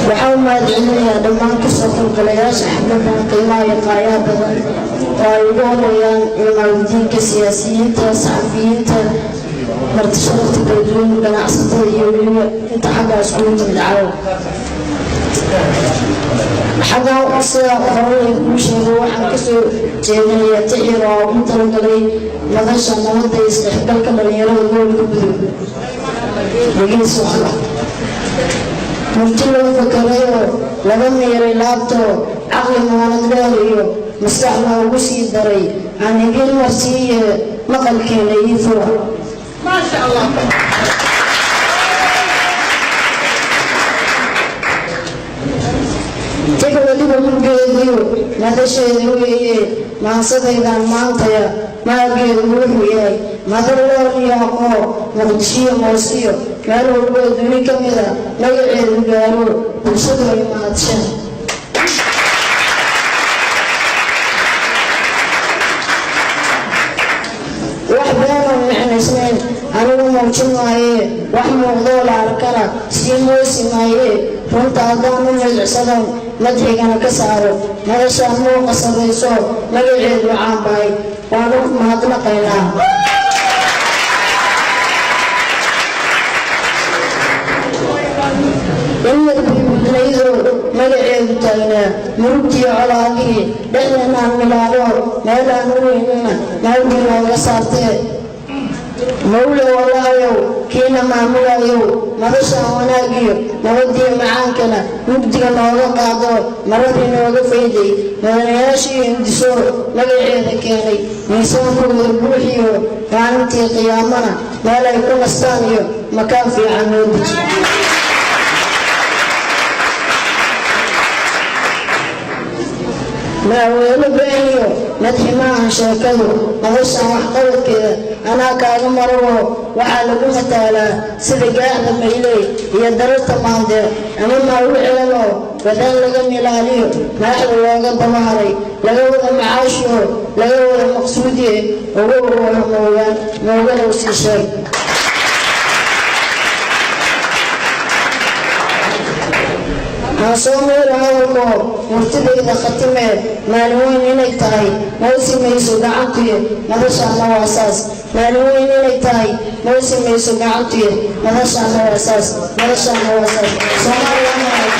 waxaan mahadcelinayaa dhammaan kasoo qaybgalayaasha xafladan qiimaha iyo qaayaha badan oo ay ugu horeeyaan ciidamadiinka siyaasiyiinta saxafiyiinta martisharafta kala duwan ganacsatada iyo weliba inta xaggaas kugu timid caawa xaggaa sida horey kuu sheegay waxaan kasoo jeedinayaa tixir oo ugu talagalay madasha nabadda iyo isdhexgalka dhalinyarada gobolka Mudug dhegeyso murti loo fakarayo laga meeray laabto caqli muwaanad dheer iyo maskax loogu sii daray aan igin marsiiye maqalkeena ii fura maasha allah waliba murgeediyo madasheedu weeye maansadaydan maantaya maageedu wuxuu yahay madalool yaaqo muqdishiyo moosiyo meel walbo duni ka mida magaceedu gaaro bulshadu ay mahadshan wax beena micnaysnayn anigu muujin maaye wax muuqdoo la arkana sii moosi maaye runta haddaan u milcsadan madxigana ka saaro madashaan muuqa sarrayso magaceedu caanbahay waanu mahadnaqaynaa inadbimudnaydo magaceedu taagnaa murugtiyo colaadihii dhexdeenaan milaalo meelaan u weynina maalbii nooga saartee mawle walaayow kiina maamulayow madashaan wanaagiyo nabadiyo macaankana mugdiga nooga qaado maradii nooga fayday madanayaashii hindiso magaceeda keenay miisaankooda buuxiyo maalintii qiyaamana meel ay ku nastaan iyo makaan fiican noo deji maaweelo beeniyo madxi maahan sheekadu madashaan waxqabadkeeda anaa kaaga marawo waxaa lagu mataalaa sida gaacda mayley iyo dararta maandeer ama maagu ceeloo badaan laga milaaliyo madaxda looga dabaharay laga wada macaashiyo laga wada maqsuudiye ugu wada moogaan moogalow sii sheeg soo meelo hadalko murtidayda khatimee maalin weyn inay tahay moosi mayso gacantuye madashaana waa saas maalin weyn inay tahay moosi mayso gacantuye madashaana waa saas Soomaaliya